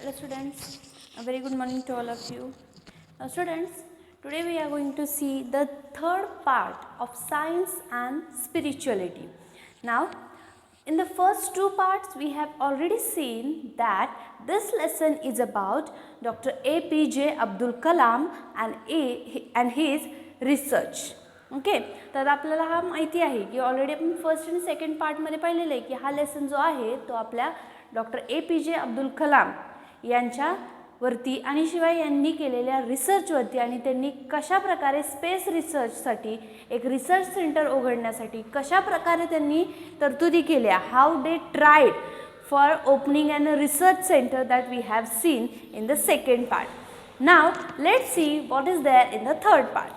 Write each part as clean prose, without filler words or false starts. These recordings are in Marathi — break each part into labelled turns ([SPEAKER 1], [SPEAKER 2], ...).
[SPEAKER 1] Hello students, a very good morning to all of you. Students, today we are going to see the third part of science and spirituality. Now, in the first two parts we have already seen that this lesson is about Dr. APJ Abdul Kalam and his research. Okay तर आपल्याला हा माहिती आहे की ऑलरेडी आपण फर्स्ट आणि सेकंड पार्टमध्ये पाहिलेलं आहे की हा लेसन जो आहे तो आपल्या डॉक्टर APJ अब्दुल कलाम यांच्यावरती आणि शिवाय यांनी केलेल्या रिसर्चवरती आणि त्यांनी कशा प्रकारे स्पेस रिसर्चसाठी एक रिसर्च सेंटर उघडण्यासाठी कशा प्रकारे त्यांनी तरतुदी केल्या, how they tried for opening and research centre that we have seen in the second part. Now let's see what is there in the third part.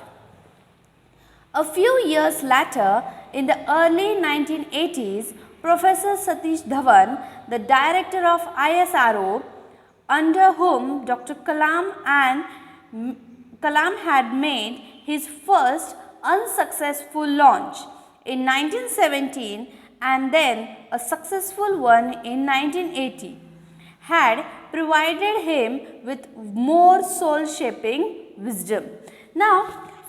[SPEAKER 1] A few years later, in the early 1980s, Professor Satish Dhawan, the director of ISRO, under whom Dr. Kalam had made his first unsuccessful launch in 1917 and then a successful one in 1980, had provided him with more soul-shaping wisdom. Now,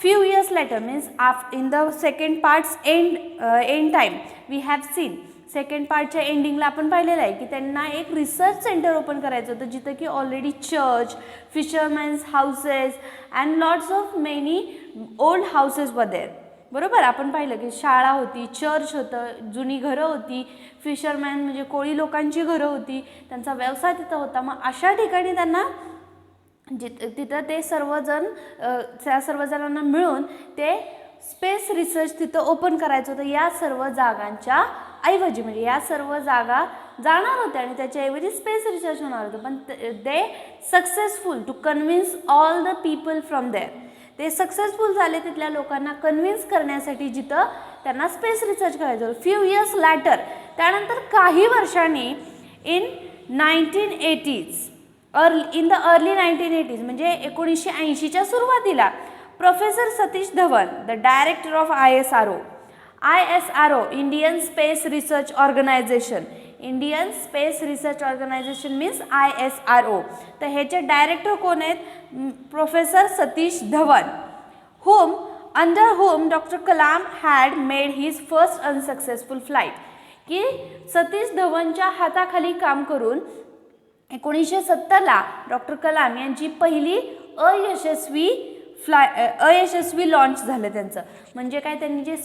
[SPEAKER 1] few years later means in the second part's end time we have seen second पार्टच्या एंडिंगला आपण पाहिलेलं आहे की त्यांना एक रिसर्च सेंटर ओपन करायचं होतं जिथं की already church, fishermen's houses and lots of many old houses वर देअर. बरोबर, आपण पाहिलं की शाळा होती, चर्च होतं, जुनी घरं होती, फिशरमॅन म्हणजे कोळी लोकांची घरं होती, त्यांचा व्यवसाय तिथं होता. मग अशा ठिकाणी त्यांना तिथं ते सर्वजण त्या सर्वजणांना मिळून ते स्पेस रिसर्च तिथं ओपन करायचं होतं. या सर्व जागांच्या ऐवजी म्हणजे या सर्व जागा जाणार होत्या आणि त्याच्याऐवजी स्पेस रिसर्च होणार होतं. पण they successful to convince all the people from there. ते सक्सेसफुल झाले तिथल्या लोकांना कन्व्हिन्स करण्यासाठी जिथं त्यांना स्पेस रिसर्च करायचं होतं. फ्यू इयर्स लॅटर, त्यानंतर काही वर्षांनी in 1980s in the early 1980s म्हणजे 1980च्या सुरुवातीला professor Satish Dhawan, the director of ISRO Indian Space Research Organisation, Indian Space Research Organisation means ISRO. तर ह्याचे डायरेक्टर कोण आहेत? Professor Satish Dhawan, under whom doctor Kalam had made his first unsuccessful flight. की सतीश धवनच्या हाताखाली काम करून 1970ला डॉक्टर कलाम यांची पहिली अयशस्वी लॉन्च झालं त्यांचं. म्हणजे काय, त्यांनी जे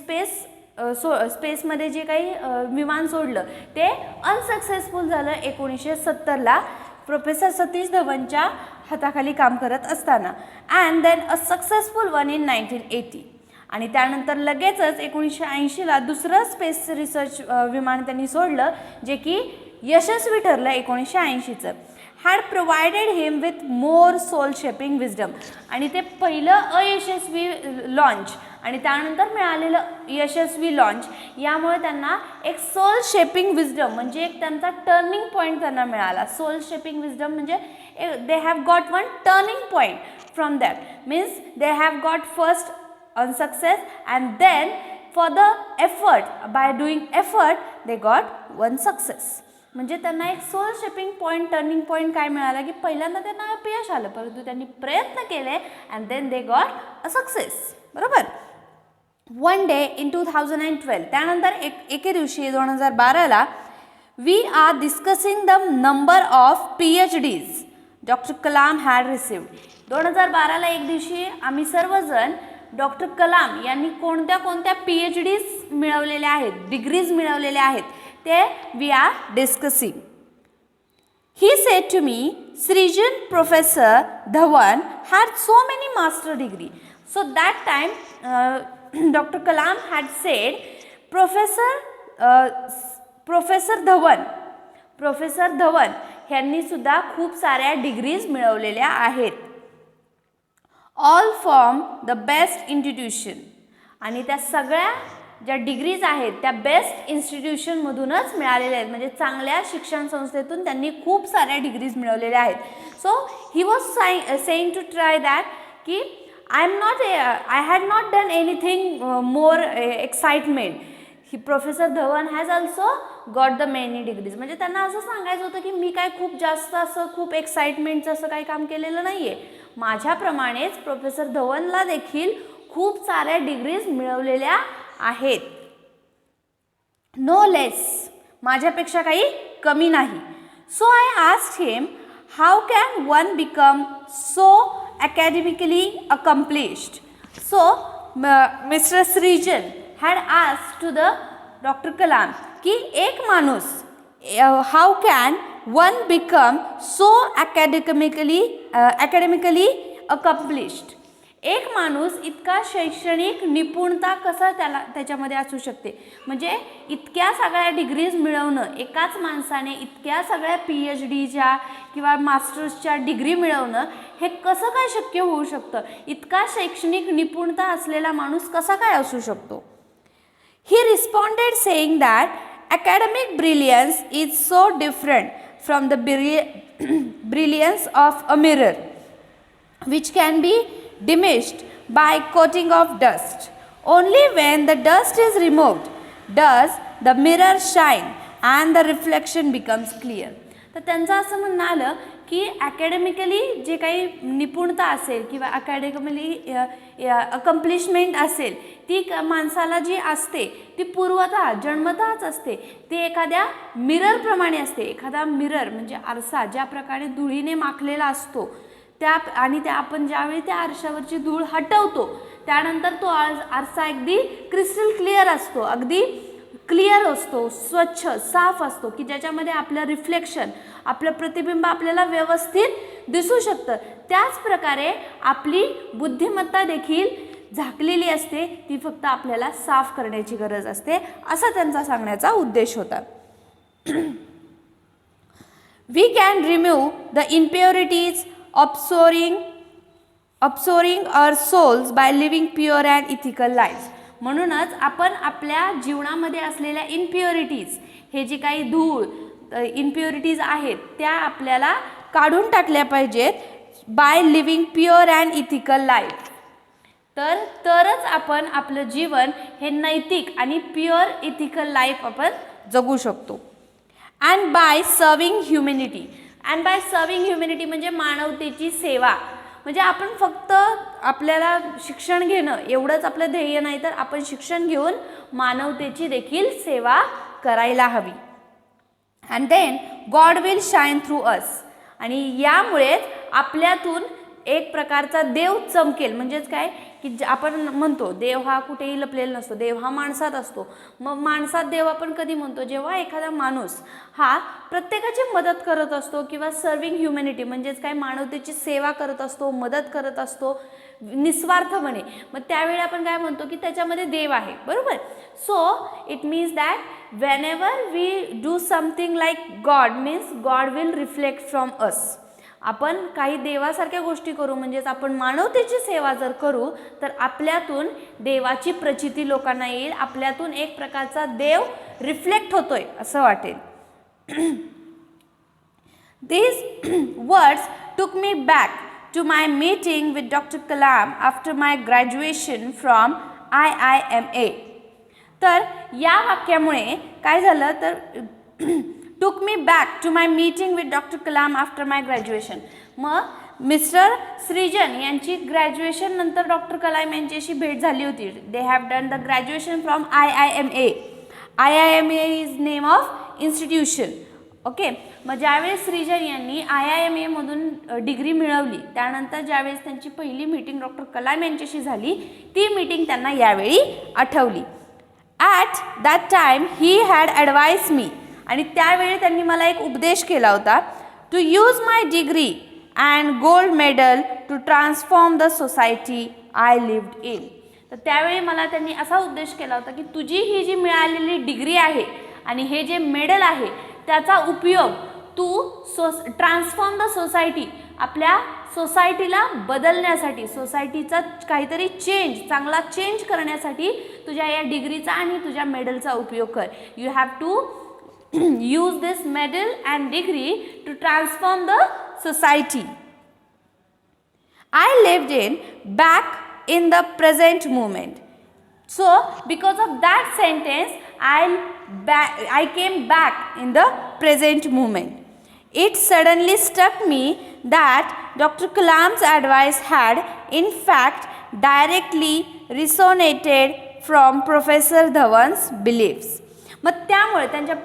[SPEAKER 1] स्पेसमध्ये जे काही विमान सोडलं ते अनसक्सेसफुल झालं 1970ला प्रोफेसर सतीश धवनच्या हाताखाली काम करत असताना. And then a successful one in 1980. आणि त्यानंतर लगेचच 1980ला दुसरं स्पेस रिसर्च विमान त्यांनी सोडलं जे की यशस्वी ठरलं 1980चं. Had provided him with more soul shaping wisdom. आणि ते पहिलं अयशस्वी लॉन्च आणि त्यानंतर मिळालेलं यशस्वी लॉन्च यामुळे त्यांना एक सोल शेपिंग विजडम म्हणजे एक त्यांचा टर्निंग पॉईंट त्यांना मिळाला. सोल शेपिंग विजडम म्हणजे they have got one turning point from that. Means they have got first unsuccess and then for the effort, by doing effort they got one success. म्हणजे त्यांना एक soul shaping point, turning point काय मिळाला की पहिल्यांदा त्यांना अपयश आलं परंतु त्यांनी प्रयत्न केले and then they got a success. बरोबर. वन डे इन 2012 त्यानंतर एके दिवशी 2012ला we are discussing the number of PhDs doctor Kalam had received. 2012ला एक दिवशी आम्ही सर्वजण डॉक्टर कलाम यांनी कोणत्या कोणत्या PhDs मिळवलेल्या आहेत, डिग्रीज मिळवलेल्या आहेत ते we are discussing. He said to me, Srijan professor Dhawan had so many master degree. So that time doctor Kalam had said professor Dhawan यांनी सुद्धा खूप साऱ्या डिग्रीज मिळवलेल्या आहेत. All from the best institution. आणि त्या सगळ्या ज्या डिग्रीज आहेत त्या बेस्ट इन्स्टिट्यूशनमधूनच मिळालेल्या आहेत. म्हणजे चांगल्या शिक्षण संस्थेतून त्यांनी खूप साऱ्या डिग्रीज मिळवलेल्या आहेत. So he was saying to try that की I had not done anything more excitement. Professor Dhawan has also got the many degrees. म्हणजे त्यांना असं सांगायचं होतं की मी काय खूप जास्त असं खूप एक्साइटमेंटचं असं काही काम केलेलं नाही आहे. माझ्याप्रमाणेच प्रोफेसर धवनला देखील खूप साऱ्या डिग्रीज मिळवलेल्या आहेत. नो लेस, माझ्यापेक्षा काही कमी नाही. So I asked him, how can one become so academically accomplished? So Mr. Srijan had asked to the Dr. Kalam कि एक माणूस how can one become so academically accomplished? एक माणूस इतका शैक्षणिक निपुणता कसा त्याच्यामध्ये असू शकते. म्हणजे इतक्या सगळ्या डिग्रीज मिळवणं, एकाच माणसाने इतक्या सगळ्या PhDच्या किंवा मास्टर्सच्या डिग्री मिळवणं हे कसं काय शक्य होऊ शकतं? इतका शैक्षणिक निपुणता असलेला माणूस कसा काय असू शकतो? He responded saying that academic brilliance is so different from the brilliance of a mirror, which can be diminished by coating of dust. Only when the dust is removed does the mirror shine and the reflection becomes clear. तर त्यांचं असं म्हणणं आलं की अकॅडमिकली जे काही निपुणता असेल किंवा अकॅडमिकली अकम्प्लिशमेंट असेल ती माणसाला जी असते ती पूर्वतः जन्मतःच असते. ती एखाद्या मिररप्रमाणे असते. एखादा मिरर म्हणजे आरसा ज्या प्रकारे धुळीने माखलेला असतो आणि आपण ज्यावेळी त्या आरशावरची धूळ हटवतो त्यानंतर तो आरसा अगदी क्रिस्टल क्लिअर असतो, अगदी क्लिअर असतो, स्वच्छ साफ असतो की ज्याच्यामध्ये आपलं रिफ्लेक्शन, आपलं प्रतिबिंब आपल्याला व्यवस्थित दिसू शकतं. त्याच प्रकारे आपली बुद्धिमत्ता देखील झाकलेली असते, ती फक्त आपल्याला साफ करण्याची गरज असते, असा त्यांचा सांगण्याचा उद्देश होता. We can remove the impurities obscuring our souls by living pure and ethical lives. म्हणूनच आपण आपल्या जीवनामध्ये असलेल्या इम्प्युरिटीज, हे जी काही धूळ इम्प्युरिटीज आहेत त्या आपल्याला काढून टाकल्या पाहिजेत by living pure and ethical life. तरच आपण आपलं जीवन हे नैतिक आणि प्युअर इथिकल लाईफ आपण जगू शकतो. And by serving humanity. And by serving humanity म्हणजे मानवतेची सेवा. म्हणजे आपण फक्त आपल्याला शिक्षण घेणं एवढंच आपलं ध्येय नाही, तर आपण शिक्षण घेऊन मानवतेची देखील सेवा करायला हवी. And then God will shine through us. आणि यामुळेच आपल्यातून एक प्रकारचा देव चमकेल. म्हणजेच काय की आपण म्हणतो देव हा कुठेही लपलेला नसतो, देव हा माणसात असतो. मग माणसात देव आपण कधी म्हणतो? जेव्हा एखादा माणूस हा प्रत्येकाची मदत करत असतो किंवा सर्विंग ह्युमॅनिटी म्हणजेच काय मानवतेची सेवा करत असतो, मदत करत असतो निस्वार्थपणे, मग त्यावेळी आपण काय म्हणतो की त्याच्यामध्ये देव आहे. बरोबर. So it means that whenever we do something like God means God will reflect from us. आपण काही देवासारख्या गोष्टी करू म्हणजेच आपण मानवतेची सेवा जर करू तर आपल्यातून देवाची प्रचिती लोकांना येईल, आपल्यातून एक प्रकारचा देव रिफ्लेक्ट होतोय असं वाटेल. These words took me back to my meeting with Dr. Kalam after my graduation from IIMA. तर या वाक्यामुळे काय झालं तर took me back to my meeting with Dr. Kalam after my graduation. मग मिस्टर श्रीजन यांची ग्रॅज्युएशन नंतर डॉक्टर कलाम यांच्याशी भेट झाली होती. They have done the graduation from IIMA. IIMA is name of institution. Okay. मग ज्यावेळेस श्रीजन यांनी IIMA मधून डिग्री मिळवली त्यानंतर ज्यावेळेस त्यांची पहिली मीटिंग डॉक्टर कलाम यांच्याशी झाली ती मीटिंग त्यांना यावेळी आठवली. At that time he had advise me. आणि त्यावेळी त्यांनी मला एक उपदेश केला होता. To use my degree and gold medal to transform the society I lived in. तर त्यावेळी मला त्यांनी असा उद्देश केला होता की तुझी ही जी मिळालेली डिग्री आहे आणि हे जे मेडल आहे त्याचा उपयोग तू ट्रान्सफॉर्म द सोसायटी, आपल्या सोसायटीला बदलण्यासाठी, सोसायटीचा काहीतरी चेंज, चांगला चेंज करण्यासाठी तुझ्या या डिग्रीचा आणि तुझ्या मेडलचा उपयोग कर. You have to use this medal and degree to transform the society. I lived back in the present moment. So because of that sentence I back in the present moment. It suddenly struck me that Dr. Kalam's advice had, in fact, directly resonated from Professor Dhawan's beliefs. मग त्यामुळे त्यांच्या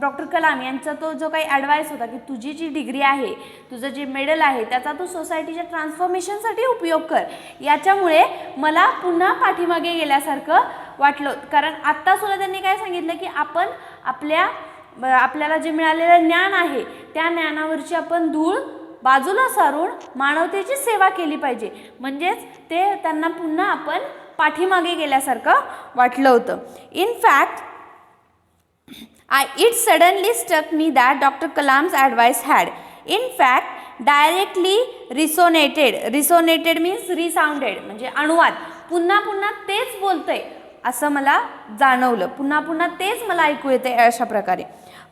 [SPEAKER 1] डॉक्टर कलाम यांचा तो जो काही ॲडवाईस होता की तुझी जी डिग्री आहे, तुझं जे मेडल आहे, त्याचा तू सोसायटीच्या ट्रान्सफॉर्मेशनसाठी उपयोग कर, याच्यामुळे मला पुन्हा पाठीमागे गेल्यासारखं वाटलं. कारण आत्तासुद्धा त्यांनी काय सांगितलं की आपण आपल्याला जे मिळालेलं ज्ञान आहे त्या ज्ञानावरची आपण धूळ बाजूला सारून मानवतेची सेवा केली पाहिजे. म्हणजेच ते त्यांना पुन्हा आपण पाठीमागे गेल्यासारखं वाटलं होतं. In fact it suddenly struck me that Dr. Kalam's advice had, in fact, directly resonated means resounded म्हणजे अनुवाद, पुन्हा पुन्हा तेच बोलतंय असं मला जाणवलं, पुन्हा पुन्हा तेच मला ऐकू येते अशा प्रकारे.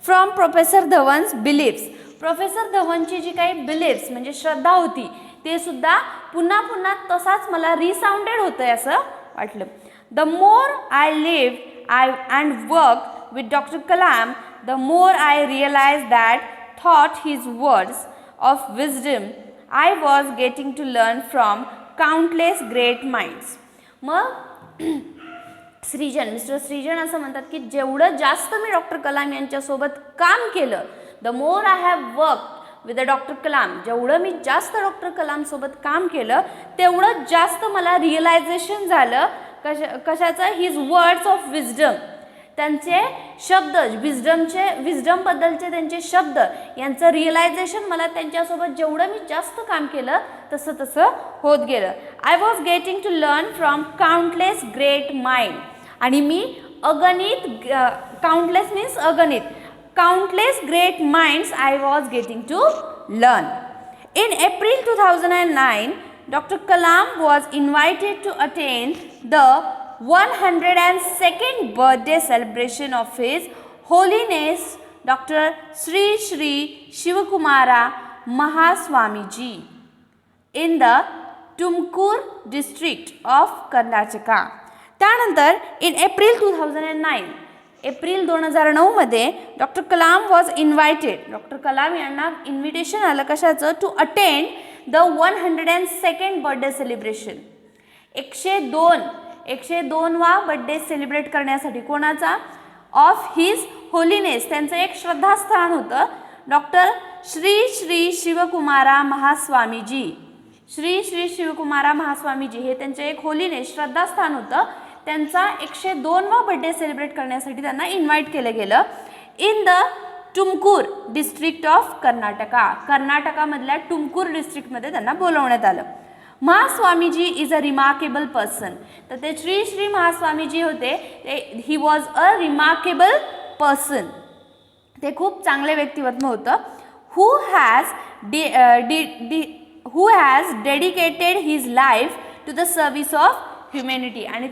[SPEAKER 1] फ्रॉम प्रोफेसर धवन्स बिलीफ्स, प्रोफेसर धवनची जी काही बिलीफ्स म्हणजे श्रद्धा होती ते सुद्धा पुन्हा पुन्हा तसाच मला रिसाउंडेड होतंय असं वाटलं. The more I live and work with Dr. Kalam, the more I realized that thought his words of wisdom I was getting to learn from countless great minds. मग मिस्टर श्रीजन असं म्हणतात की जेवढं जास्त मी डॉक्टर कलाम यांच्यासोबत काम केलं, the more I have work with the doctor Kalam, जेवढं मी जास्त डॉक्टर कलामसोबत काम केलं तेवढं जास्त मला रिअलायझेशन झालं कशाचं, हिज वर्ड्स ऑफ विजडम, त्यांचे शब्द, विजडमबद्दलचे त्यांचे शब्द यांचं रिअलायझेशन मला त्यांच्यासोबत जेवढं मी जास्त काम केलं तसं तसं होत गेलं. I was getting to learn from countless great mind, आणि मी अगणित, काउंटलेस मीन्स अगणित, countless great minds I was getting to learn. In April 2009 Dr. Kalam was invited to attend the 102nd birthday celebration of His Holiness Dr. Sri Sri Shivakumara Mahaswamiji in the Tumkur district of Karnataka. त्यानंतर in April 2009, एप्रिल 2009 मध्ये doctor Kalam was invited, doctor Kalam यांना इन्व्हिटेशन आलं कशाचं, to attend the 102nd birthday celebration, 102वा बर्थडे सेलिब्रेट करण्यासाठी. कोणाचा? ऑफ हिज होलीनेस, त्यांचं एक श्रद्धास्थान होतं डॉक्टर श्री श्री शिवकुमारा महास्वामीजी. श्री श्री शिवकुमारा महास्वामीजी हे त्यांचे एक होलीनेस श्रद्धास्थान होतं. त्यांचा 102वा बर्थडे सेलिब्रेट करण्यासाठी त्यांना इन्व्हाइट केलं गेलं in the Tumkur district of Karnataka. कर्नाटकामधल्या टुमकूर डिस्ट्रिक्टमध्ये त्यांना बोलवण्यात आलं. Mahaswamiji is a remarkable person, तर ते श्री श्री महास्वामीजी होते, ते he was a remarkable person, ते खूप चांगले व्यक्तिमत्व होतं. Who has dedicated his life to the service of humanity, आणि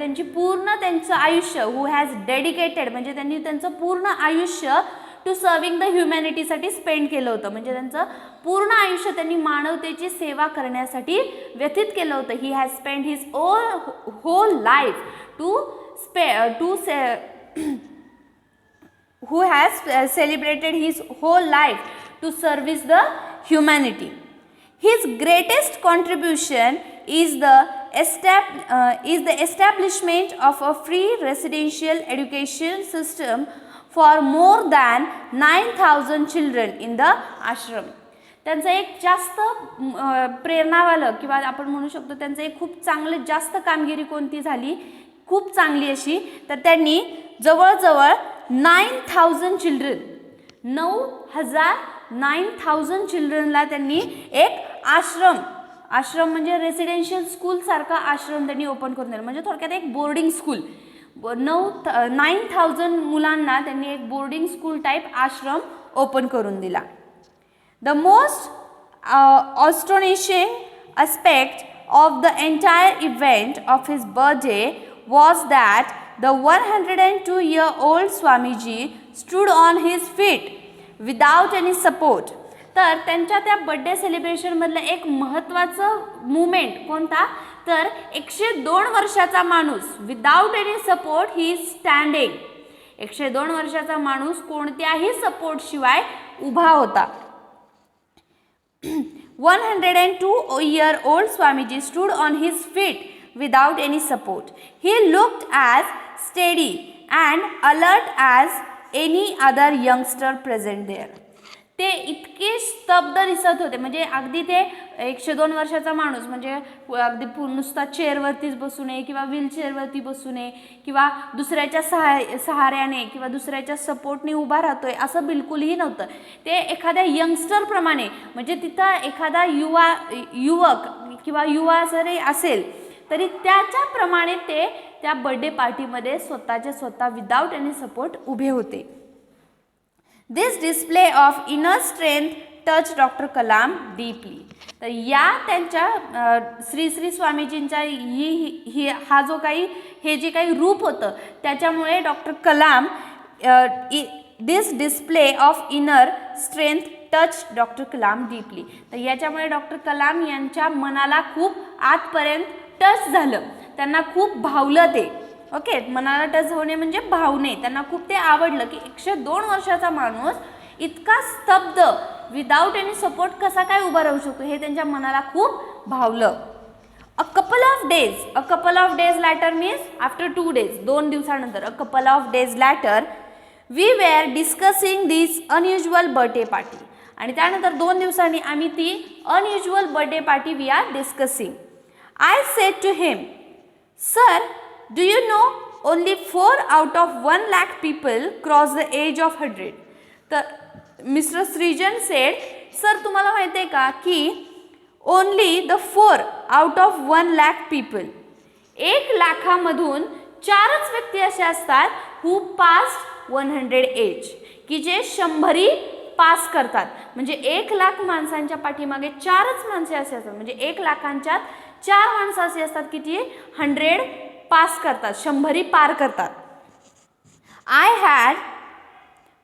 [SPEAKER 1] त्यांचं आयुष्य, हू हॅज डेडिकेटेड म्हणजे त्यांनी त्यांचं पूर्ण आयुष्य टू सर्विंग द ह्युमॅनिटीसाठी स्पेंड केलं होतं, म्हणजे त्यांचं पूर्ण आयुष्य त्यांनी मानवतेची सेवा करण्यासाठी व्यतीत केलं होतं. He has spend his whole life who has celebrated his whole life to service the humanity. His greatest contribution is the establishment of a free residential education system for more than 9,000 children in the ashram. त्यांचं एक जास्त प्रेरणावालं किंवा आपण म्हणू शकतो त्यांचं एक खूप चांगलं जास्त कामगिरी कोणती झाली, खूप चांगली अशी, तर त्यांनी जवळजवळ 9,000 चिल्ड्रन, 9,000 चिल्ड्रनला त्यांनी एक आश्रम म्हणजे रेसिडेन्शियल स्कूल सारखा आश्रम त्यांनी ओपन करून दिला, म्हणजे थोडक्यात एक बोर्डिंग स्कूल. 9,000 मुलांना त्यांनी एक बोर्डिंग स्कूल टाईप आश्रम ओपन करून दिला. The most astonishing aspect of the entire event of his birthday was that the 102-year-old Swamiji stood on his feet without any support. तर त्यांच्या त्या बर्थडे सेलिब्रेशनमधलं एक महत्त्वाचं मुमेंट कोणता, तर 102 वर्षाचा माणूस without any support he is standing. 102 वर्षाचा माणूस कोणत्याही सपोर्ट शिवाय उभा होता. 102-year-old Swamiji stood on his feet without any support. He looked as steady and alert as any other youngster present there. ते इतके स्तब्ध दिसत होते, म्हणजे अगदी ते 102 वर्षाचा माणूस म्हणजे अगदी नुसता चेअरवरतीच बसू नये किंवा व्हीलचेअरवरती बसू नये किंवा दुसऱ्याच्या सहाऱ्याने किंवा दुसऱ्याच्या सपोर्टने उभा राहतोय असं बिलकुलही नव्हतं. ते एखाद्या यंगस्टरप्रमाणे, म्हणजे तिथं एखादा युवक किंवा युवा जरी असेल तरी त्याच्याप्रमाणे ते त्या बर्थडे पार्टीमध्ये स्वतः विदाउट एनी सपोर्ट उभे होते. This display of inner strength touched Dr. Kalam deeply. तर या त्यांच्या श्री स्वामीजींच्या हा जो काही हे जे काही रूप होतं त्याच्यामुळे doctor Kalam this display of inner strength touch doctor Kalam deeply. तर याच्यामुळे डॉक्टर कलाम यांच्या मनाला खूप आतपर्यंत टच झालं, त्यांना खूप भावलं ते. ओके, मनाला टच होणे म्हणजे भावणे, त्यांना खूप ते आवडलं की 102 वर्षाचा माणूस इतका स्तब्ध विदाउट एनी सपोर्ट कसा काय उभा राहू शकतो हे त्यांच्या मनाला खूप भावलं. A couple of days later means after 2 days, 2 दिवसानंतर. A couple of days later we were discussing this unusual birthday party. आणि त्यानंतर 2 दिवसांनी आम्ही ती unusual birthday party we are discussing. I said to him, sir, do you know only 4 out of 1 lakh people cross the age of 100. तर मिस्टर श्रीजन सेड, सर तुम्हाला माहिती आहे का की only the 4 out of 1 lakh people, 1 लाखामधून 4च व्यक्ती असे असतात who passed 100 age, की जे 100 पास करतात. म्हणजे 1 लाख माणसांच्या पाठीमागे 4च माणसे असे असतात, म्हणजे 1 लाखांच्यात 4 माणसं असे असतात की ती 100 पास करतात, 100 पार करतात. I had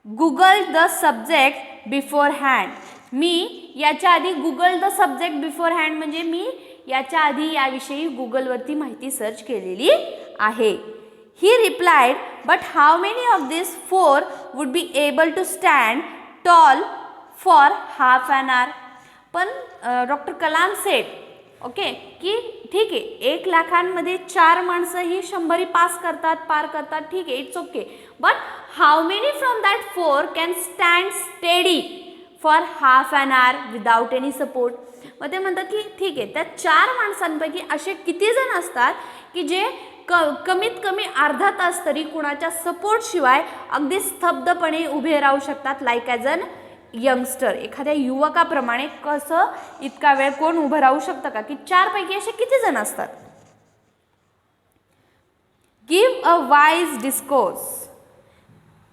[SPEAKER 1] googled the subject beforehand. मी याच्या आधी google the subject beforehand म्हणजे मी याच्या आधी याविषयी गुगलवरती माहिती सर्च केलेली आहे. He replied, but how many of this 4 would be able to stand tall for half an hour. पण डॉक्टर कलाम सेड, ओके, की ठीक आहे 1 लाखांमध्ये 4 माणसं ही 100 पास करतात, पार करतात, ठीक आहे, it's okay, but how many from that 4 can stand steady for half an our without any support. मग ते म्हणतात की ठीक आहे, त्या 4 माणसांपैकी असे किती जण असतात की जे कमीत कमी अर्धा तास तरी कुणाच्या सपोर्टशिवाय अगदी स्तब्धपणे उभे राहू शकतात, लाईक ॲज अन यंगस्टर. एखाद्या युवकाप्रमाणे कसं इतका वेळ कोण उभं राहू शकतं का, की 4 पैकी असे किती जण असतात. Give a wise discourse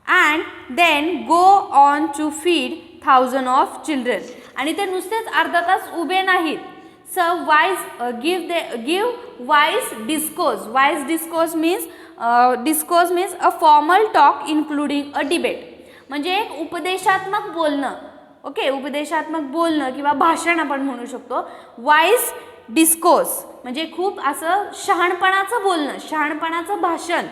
[SPEAKER 1] and then go on to feed 1000 of children. आणि ते नुसतेच अर्धा तास उभे नाहीत. Give wise discourse. Wise discourse means a formal talk including a debate. म्हणजे एक उपदेशात्मक बोलणं. ओके, उपदेशात्मक बोलणं किंवा भाषण आपण म्हणू शकतो. वाईज डिस्कोर्स म्हणजे खूप असं शहाणपणाचं बोलणं, शहाणपणाचं भाषण.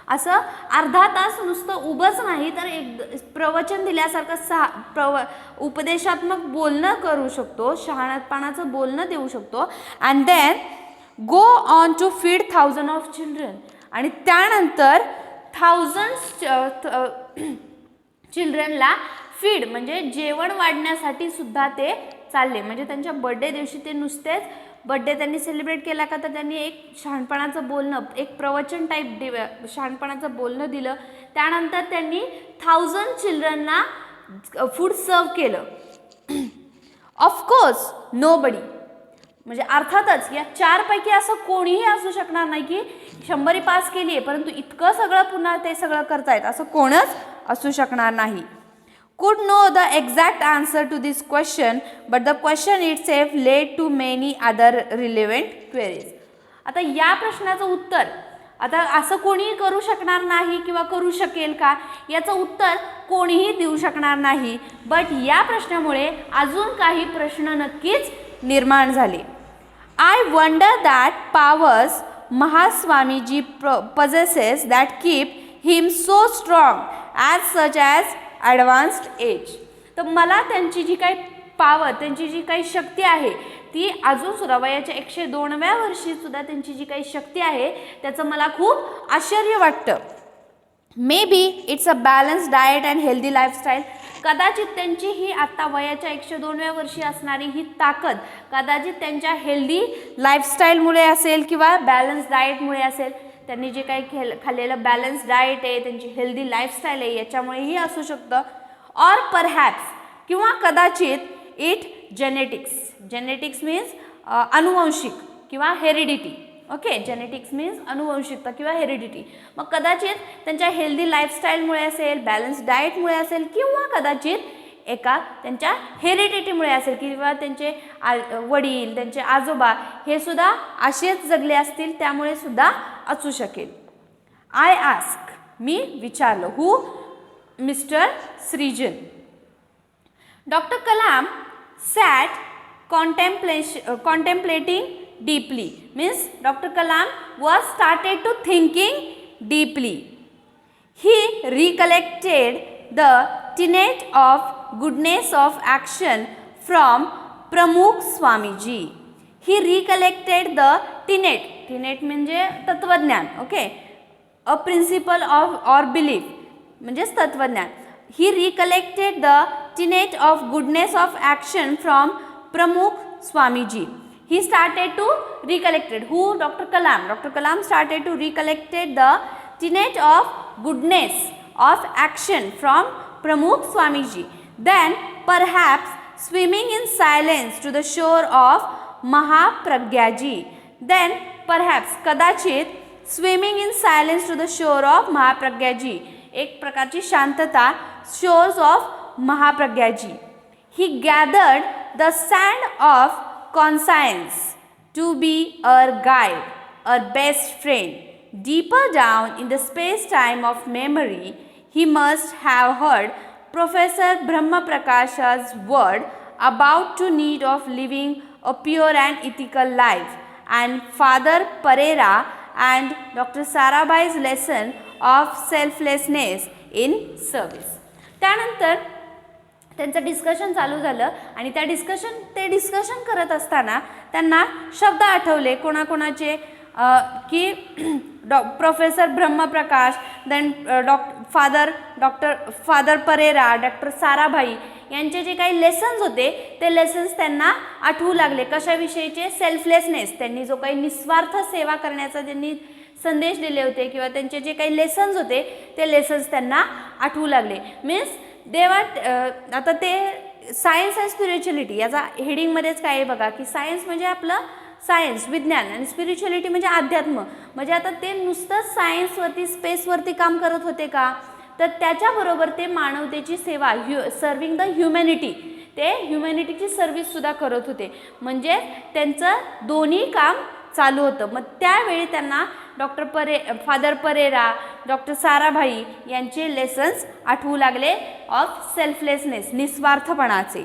[SPEAKER 1] असं अर्धा तास नुसतं उभंच नाही तर एक प्रवचन दिल्यासारखं उपदेशात्मक बोलणं करू शकतो, शहाणपणाचं बोलणं देऊ शकतो. And then go on to feed 1000 of children. आणि त्यानंतर 1000 चिल्ड्रनला फीड म्हणजे जेवण वाढण्यासाठी सुद्धा ते चालले. म्हणजे त्यांच्या बर्थडे दिवशी ते नुसतेच बर्थडे त्यांनी सेलिब्रेट केला का तर त्यांनी एक शहाणपणाचं बोलणं, एक प्रवचन टाईप शहाणपणाचं बोलणं दिलं. त्यानंतर त्यांनी 1000 चिल्ड्रनना फूड सर्व केलं. ऑफकोर्स नोबडी म्हणजे अर्थातच या 4 पैकी असं कोणीही असू शकणार नाही की 100 पास केली आहे परंतु इतकं सगळं पुन्हा ते सगळं करतायत असं कोणच असू शकणार नाही. could know the exact answer to this question, but the question itself led to many other relevant queries. आता या प्रश्नाचं उत्तर आता असं कोणीही करू शकणार नाही किंवा करू शकेल का याचं उत्तर कोणीही देऊ शकणार नाही. बट या प्रश्नामुळे अजून काही प्रश्न नक्कीच निर्माण झाले. I wonder that powers Mahaswamiji possesses that keep him so strong as such as advanced age. तर मला त्यांची जी काही पॉवर, त्यांची जी काही शक्ती आहे ती अजून सुद्धा वयाच्या 102व्या वर्षी सुद्धा त्यांची जी काही शक्ती आहे त्याचं मला खूप आश्चर्य वाटतं. May be it's a balance diet and healthy lifestyle. कदाचित त्यांची ही आत्ता वयाच्या 102व्या वर्षी असणारी ही ताकद कदाचित त्यांच्या हेल्दी लाईफस्टाईलमुळे असेल किंवा बॅलन्स डाएटमुळे असेल. त्यांनी जे काही खाल्लेलं बॅलन्स डाएट आहे, त्यांची हेल्दी लाईफस्टाईल आहे, याच्यामुळेही असू शकतं. ऑर परहॅप्स किंवा कदाचित इट जेनेटिक्स. जेनेटिक्स मीन्स अनुवंशिक किंवा हेरिडिटी. ओके, जेनेटिक्स मीन्स अनुवंशिकता किंवा हेरिडिटी. मग कदाचित त्यांच्या हेल्दी लाईफस्टाईलमुळे असेल, बॅलन्स डाएटमुळे असेल किंवा कदाचित एका त्यांच्या हेरिडिटीमुळे असेल किंवा त्यांचे वडील, त्यांचे आजोबा हे सुद्धा असेच जगले असतील, त्यामुळे सुद्धा असू शकेल. आय आस्क, मी विचारलं. हू? मिस्टर सृजन. Doctor Kalam sat contemplating deeply. Means Dr. Kalam was started to thinking deeply. He recollected the tenet of goodness of action from Pramukh Swamiji. He recollected the tenet. Tenet म्हणजे तत्वज्ञान. Okay, a principle of or belief म्हणजेच तत्वज्ञान. He recollected the tenet of goodness of action from Pramukh Swamiji. He started to recollected. Who? Dr. Kalam. Dr. Kalam started to recollected the tenet of goodness of action from Pramukh Swamiji. Then perhaps swimming in silence to the shore of Mahapragyaji. Then perhaps कदाचित swimming in silence to the shore of Mahapragyaji. एक प्रकारची शांतता shores of Mahapragyaji. He gathered the sand of conscience to be our guide, our best friend. Deeper down in the space-time of memory, he must have heard Professor Brahma Prakasha's word about the need of living a pure and ethical life, and Father Pereira and Dr. Sarabhai's lesson of selflessness in service. त्यानंतर त्यांचं डिस्कशन चालू झालं आणि ते डिस्कशन करत असताना त्यांना शब्द आठवले कोणाकोणाचे की professor Brahmprakash, then father Pereira, doctor Sarabhai यांचे जे काही लेसन्स होते ते लेसन्स त्यांना आठवू लागले. कशाविषयीचे? सेल्फलेसनेस. त्यांनी जो काही निस्वार्थ सेवा करण्याचा त्यांनी संदेश दिले होते किंवा त्यांचे जे काही लेसन्स होते ते लेसन्स त्यांना आठवू लागले. मीन्स आता ते सायन्स अँड स्पिरिच्युअलिटी याचा हेडिंगमध्येच काय आहे बघा की सायन्स म्हणजे आपलं सायन्स विज्ञान आणि स्पिरिच्युअलिटी म्हणजे अध्यात्म. म्हणजे आता ते नुसतंच सायन्सवरती स्पेसवरती काम करत होते का, तर त्याच्याबरोबर ते मानवतेची सेवा सर्विंग द ह्युमॅनिटी, ते ह्युमॅनिटीची सर्व्हिससुद्धा करत होते. म्हणजे त्यांचं दोन्ही काम चालू होतं. मग त्यावेळी त्यांना फादर परेरा, डॉक्टर साराभाई यांचे लेसन्स आठवू लागले ऑफ सेल्फलेसनेस, निस्वार्थपणाचे.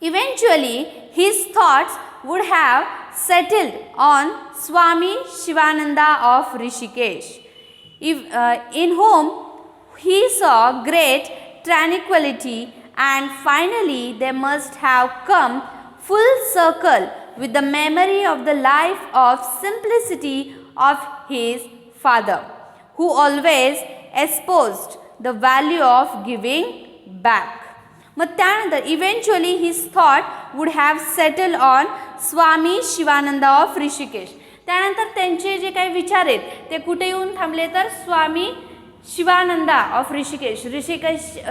[SPEAKER 1] Eventually his thoughts would have settled on Swami Shivananda of Rishikesh, in whom he saw great tranquility, and finally they must have come full circle with the memory of the life of simplicity of his father, who always espoused the value of giving back. मग त्यानंतर eventually his thought would have settle on Swami Shivananda of Rishikesh. त्यानंतर त्यांचे जे काही विचार आहेत ते कुठे येऊन थांबले, तर स्वामी शिवानंदा ऑफ ऋषिकेश.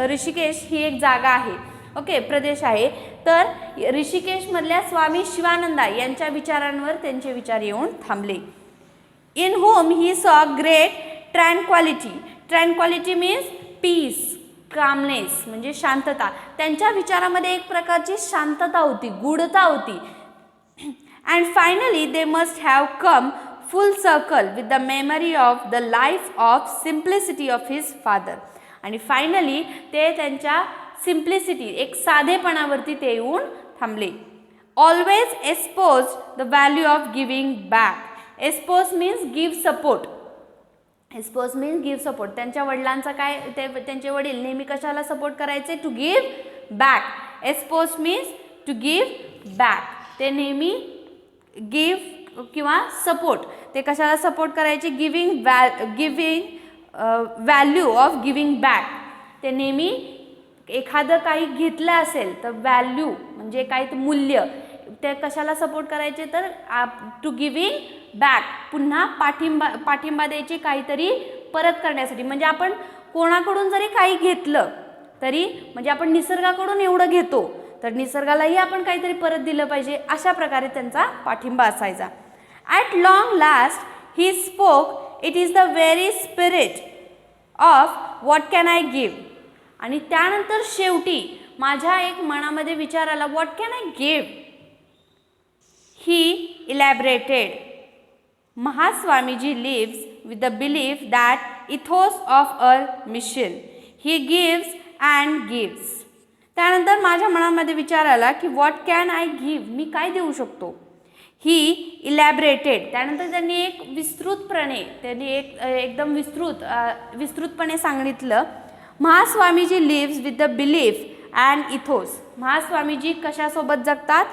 [SPEAKER 1] ऋषिकेश ही एक जागा आहे, ओके, प्रदेश आहे. तर ऋषिकेशमधल्या स्वामी शिवानंदा यांच्या विचारांवर त्यांचे विचार येऊन थांबले. In home he saw great tranquillity. Tranquillity means peace, calmness म्हणजे शांतता. त्यांच्या विचारामध्ये एक प्रकारची शांतता होती, गूढता होती. And finally they must have come full circle with the memory of the life of simplicity of his father. आणि फायनली ते त्यांच्या सिम्प्लिसिटी, एक साधेपणावरती ते येऊन थांबले. Always expose the value of giving back. Expose means give support. Espouse means give support. त्यांच्या वडिलांचा काय, त्यांचे वडील नेहमी कशाला सपोर्ट करायचे, to give back. Espouse means to give back. ते नेहमी गिव्ह किंवा सपोर्ट, ते कशाला सपोर्ट करायचे, giving value of giving back. ते नेहमी एखादं काही घेतलं असेल तर व्हॅल्यू म्हणजे काही मूल्य, ते कशाला सपोर्ट करायचे, तर टू गिविंग बॅक, पुन्हा पाठिंबा द्यायचे, काहीतरी परत करण्यासाठी. म्हणजे आपण कोणाकडून जरी काही घेतलं तरी, म्हणजे आपण निसर्गाकडून एवढं घेतो तर निसर्गालाही आपण काहीतरी परत दिलं पाहिजे, अशा प्रकारे त्यांचा पाठिंबा असायचा. At long last he spoke, it is the very spirit of what can I give. आणि त्यानंतर शेवटी माझ्या एक मनामध्ये विचार आला, what can I give. He elaborated. Mahaswamiji lives with the belief that ethos of our mission. He gives and gives. त्यानंतर माझ्या मनामध्ये विचार आला की व्हॉट कॅन आय गिव्ह, मी काय देऊ शकतो. ही इलॅबरेटेड. त्यानंतर त्यांनी एक विस्तृतपणे, त्यांनी एकदम विस्तृतपणे सांगितलं. Mahaswamiji lives with the belief and ethos. Mahaswamiji कशासोबत जगतात,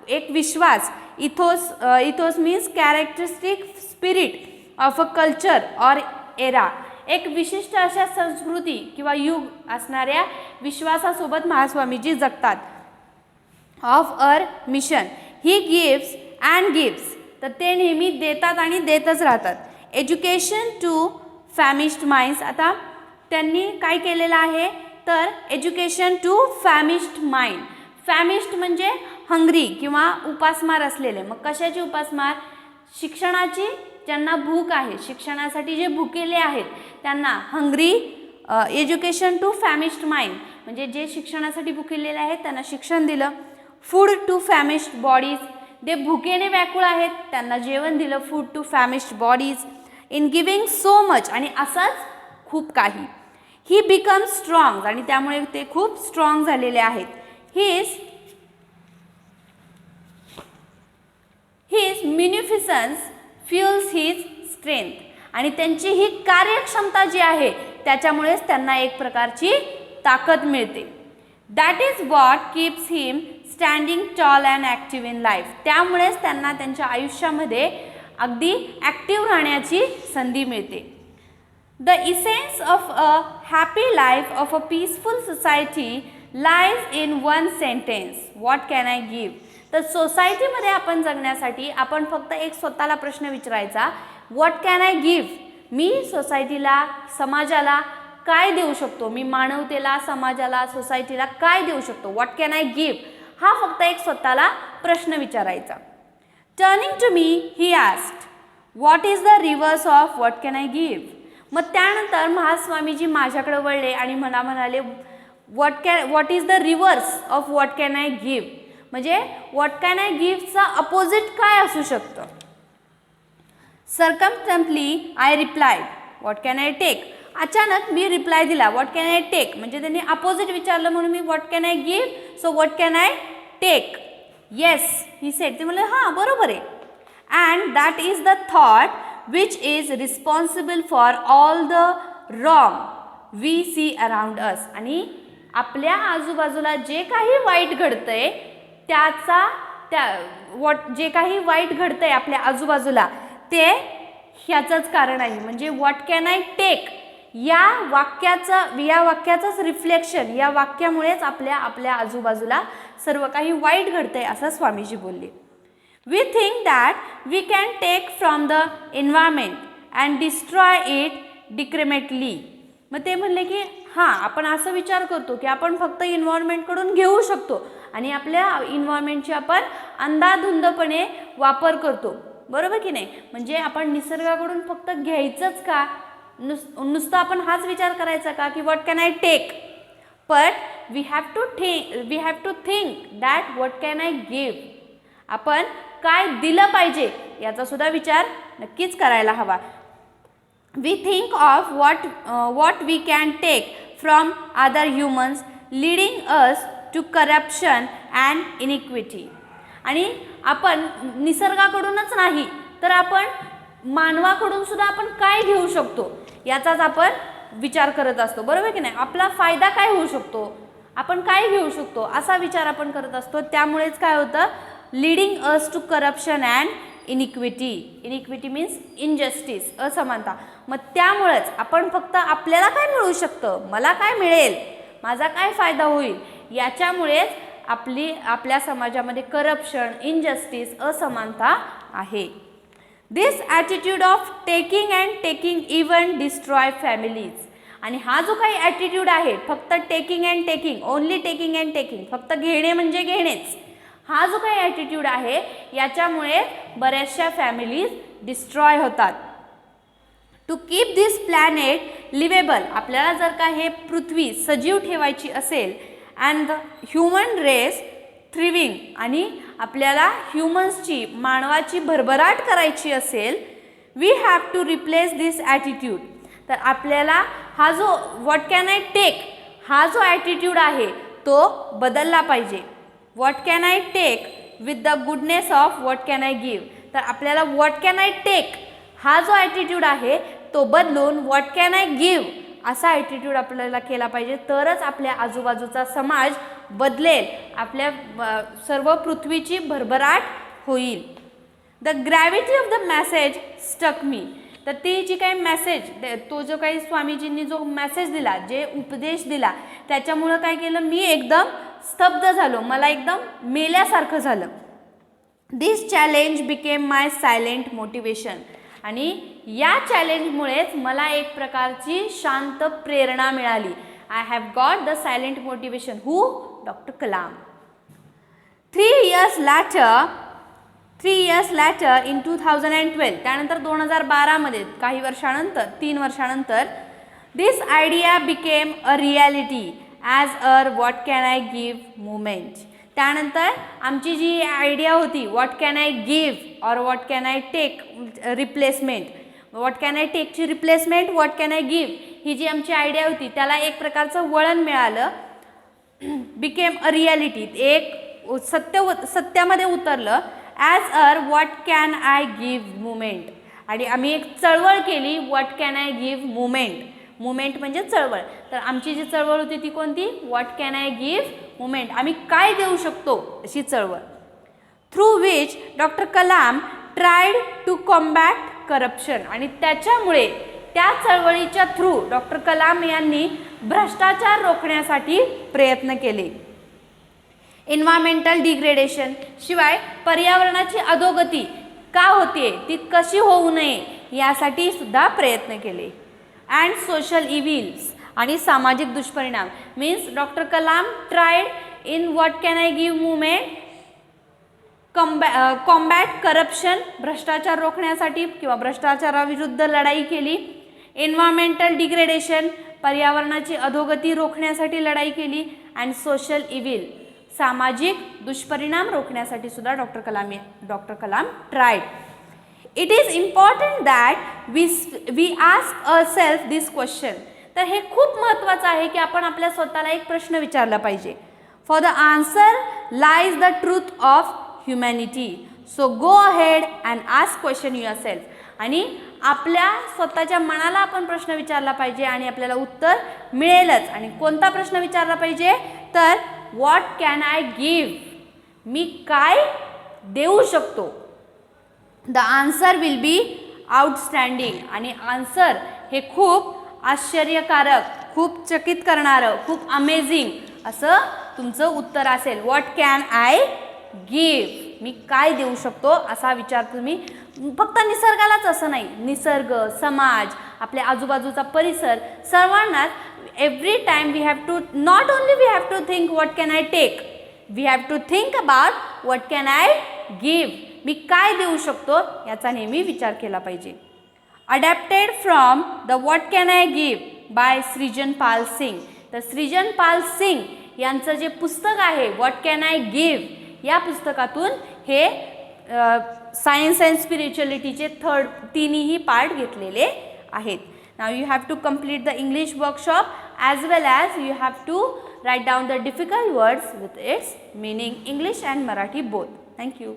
[SPEAKER 1] एक विश्वास. Ethos means characteristic spirit of a culture or era. एक विशिष्ट अशा संस्कृती किंवा युग असणाऱ्या विश्वासासोबत महास्वामीजी जगतात. Of our mission. He gives and gives. तर ते नेहमी देतात आणि देतच राहतात. Education to famished minds. आता त्यांनी काय केलेलं आहे, तर education to famished mind. Famished म्हणजे हंग्री किंवा उपासमार असलेले. मग कशाची उपासमार, शिक्षणाची. ज्यांना भूक आहे, शिक्षणासाठी जे भुकेले आहेत त्यांना hungry. Education to famished mind म्हणजे जे शिक्षणासाठी भुकेलेले आहेत त्यांना शिक्षण दिलं. Food to famished bodies. जे भुकेने व्याकुळ आहेत त्यांना जेवण दिलं. Food to famished bodies. In giving so much. आणि असंच खूप काही. He become strong. आणि त्यामुळे ते खूप स्ट्रॉंग झालेले आहेत. His munificence fuels his strength. आणि त्यांची ही कार्यक्षमता जी आहे त्याच्यामुळेच त्यांना एक प्रकारची ताकद मिळते. That is what keeps him standing tall and active in life. त्यामुळेच त्यांना त्यांच्या आयुष्यामध्ये अगदी ॲक्टिव्ह राहण्याची संधी मिळते. The essence of a happy life of a peaceful society lies in one sentence, what can I give. तर सोसायटीमध्ये आपण जगण्यासाठी आपण फक्त एक स्वतःला प्रश्न विचारायचा, व्हॉट कॅन आय गिव्ह. मी सोसायटीला, समाजाला काय देऊ शकतो, मी मानवतेला, समाजाला, सोसायटीला काय देऊ शकतो, व्हॉट कॅन आय गिव्ह. हा फक्त एक स्वतःला प्रश्न विचारायचा. Turning to me he asked, what is the reverse of what can I give. मग त्यानंतर महास्वामीजी माझ्याकडे वळले आणि मला म्हणाले, what is the reverse of what can I give. म्हणजे व्हॉट कॅन आय गिव्हचा अपोजिट काय असू शकतं. Circumstantially I replied, what can I take. अचानक मी रिप्लाय दिला, व्हॉट कॅन आय टेक. म्हणजे त्यांनी अपोजिट विचारलं म्हणून मी what can I give, so what can I take. Yes he said. ते म्हणले हां बरोबर आहे. And that is the thought which is responsible for all the wrong we see around us. आणि आपल्या आजूबाजूला जे काही वाईट घडतंय जे काही वाईट घडतंय आपल्या आजूबाजूला ते ह्याचंच कारण आहे. म्हणजे व्हॉट कॅन आय टेक या वाक्याचंच रिफ्लेक्शन, या वाक्यामुळेच आपल्या आजूबाजूला सर्व काही वाईट घडतंय असं स्वामीजी बोलले. We think that we can take from the environment and destroy it discriminately. मग ते म्हणले की हां आपण असं विचार करतो की आपण फक्त इन्व्हायरमेंटकडून घेऊ शकतो आणि आपल्या इन्व्हायरमेंटची आपण अंधाधुंदपणे वापर करतो, बरोबर की नाही. म्हणजे आपण निसर्गाकडून फक्त घ्यायचंच का, नुसतं आपण हाच विचार करायचा का की what can I take. But we have to think that what can I give. आपण काय दिलं पाहिजे याचा सुद्धा विचार नक्कीच करायला हवा. We think of what we can take from other humans, leading us to corruption and iniquity. आणि आपण निसर्गाकडूनच नाही तर आपण मानवाकडून सुद्धा आपण काय घेऊ शकतो याचाच आपण विचार करत असतो, बरोबर की नाही. आपला फायदा काय होऊ शकतो, आपण काय घेऊ शकतो असा विचार आपण करत असतो. त्यामुळेच काय होतं, leading us to corruption and inequity. Inequity means injustice, असमानता. मग त्यामुळेच आपण फक्त आपल्याला काय मिळू शकतं, मला काय मिळेल, माझा काय फायदा होईल, याच्यामुळेच आपल्या समाजामध्ये करप्शन, इनजस्टिस, असमानता आहे. This attitude of taking and taking even destroy families. आणि हा जो काही ॲटिट्यूड आहे, फक्त taking and taking, only taking and taking, फक्त घेणे म्हणजे घेणेच, हा जो काही ॲटिट्यूड आहे याच्यामुळे बऱ्याचशा फॅमिलीज डिस्ट्रॉय होतात. To keep this planet liveable, आपल्याला जर का हे पृथ्वी सजीव ठेवायची असेल, and the human race thriving, आणि आपल्याला ह्युमन्सची, मानवाची भरभराट करायची असेल, we have to replace this attitude. तर आपल्याला हा जो व्हॉट कॅन आय टेक, हा जो ॲटिट्यूड आहे तो बदलला पाहिजे. What can I take with the goodness of what can I give. तर आपल्याला व्हॉट कॅन आय टेक हा जो ॲटिट्यूड आहे तो बदलून व्हॉट कॅन आय गिव्ह असा ॲटिट्यूड आपल्याला केला पाहिजे. तरच आपल्या आजूबाजूचा समाज बदलेल, आपल्या सर्व पृथ्वीची भरभराट होईल. The gravity of the message stuck me. तर ती जी काही मेसेज, तो जो काही स्वामीजींनी जो मेसेज दिला, जे उपदेश दिला, त्याच्यामुळं काय केलं, मी एकदम स्तब्ध झालो, मला एकदम मेल्यासारखं झालं. दिस चॅलेंज बिकेम माय सायलेंट मोटिवेशन. आणि या चॅलेंजमुळेच मला एक प्रकारची शांत प्रेरणा मिळाली. I have got the silent motivation. Who? Doctor Kalam. 3 years later in 2012, त्यानंतर 2012 मध्ये, काही वर्षानंतर, 3 वर्षानंतर, this idea became a reality as our what can I give movement. त्यानंतर आमची जी आयडिया होती, what can I give or what can I take replacement, what can I टेकची replacement what can I give, ही जी आमची आयडिया होती त्याला एक प्रकारचं वळण मिळालं. बिकेम अ रियालिटी, एक सत्यामध्ये उतरलं. As our what can I give movement. आणि आम्ही एक चळवळ केली, what can I give movement. Movement म्हणजे चळवळ. तर आमची जी चळवळ होती ती कोणती, what can I give movement, आम्ही काय देऊ शकतो अशी चळवळ. Through which doctor Kalam tried to combat corruption. आणि त्याच्यामुळे, त्या चळवळीच्या थ्रू डॉक्टर कलाम यांनी भ्रष्टाचार रोखण्यासाठी प्रयत्न केले. एन्व्हायरमेंटल डिग्रेडेशन, शिवाय पर्यावरणाची अधोगती का होते, ती कशी होऊ नये यासाठी सुद्धा प्रयत्न केले. अँड सोशल इव्हिल्स, आणि सामाजिक दुष्परिणाम. Means doctor Kalam triad in what can I give movement combat corruption, भ्रष्टाचार रोखण्यासाठी किंवा भ्रष्टाचाराविरुद्ध लढाई केली. एन्व्हायरमेंटल डिग्रेडेशन, पर्यावरणाची अधोगती रोखण्यासाठी लढाई केली. अँड सोशल इव्हिल, सामाजिक दुष्परिणाम रोखण्यासाठी सुद्धा doctor Kalam tried. It is important that we ask ourselves this question. तर हे खूप महत्त्वाचं आहे की आपण आपल्या स्वतःला एक प्रश्न विचारला पाहिजे. For the answer lies the truth of humanity. So go ahead and ask question yourself. आणि आपल्या स्वतःच्या मनाला आपण प्रश्न विचारला पाहिजे आणि आपल्याला उत्तर मिळेलच. आणि कोणता प्रश्न विचारला पाहिजे, तर व्हॉट कॅन आय गिव्ह, मी काय देऊ शकतो. The answer will be outstanding. आणि आन्सर हे खूप आश्चर्यकारक, खूप चकित करणारं, खूप अमेझिंग असं तुमचं उत्तर असेल. व्हॉट कॅन आय गिव्ह, मी काय देऊ शकतो असा विचार तुम्ही, फक्त निसर्गालाच असं नाही, निसर्ग, समाज, आपल्या आजूबाजूचा परिसर, सर्वांनाच every time we have to, not only we have to think what can I take, we have to think about what can I give, मी काय देऊ शकतो याचा नेहमी विचार केला पाहिजे. Adapted from the what can I give by Srujanpal Singh. तर सृजनपाल सिंग यांचं जे पुस्तक आहे व्हॉट कॅन आय गिव्ह, या पुस्तकातून हे सायन्स अँड स्पिरिच्युअलिटीचे तिन्ही पार्ट घेतलेले आहेत. Now you have to complete the English workshop as well as you have to write down the difficult words with its meaning, English and Marathi both. Thank you.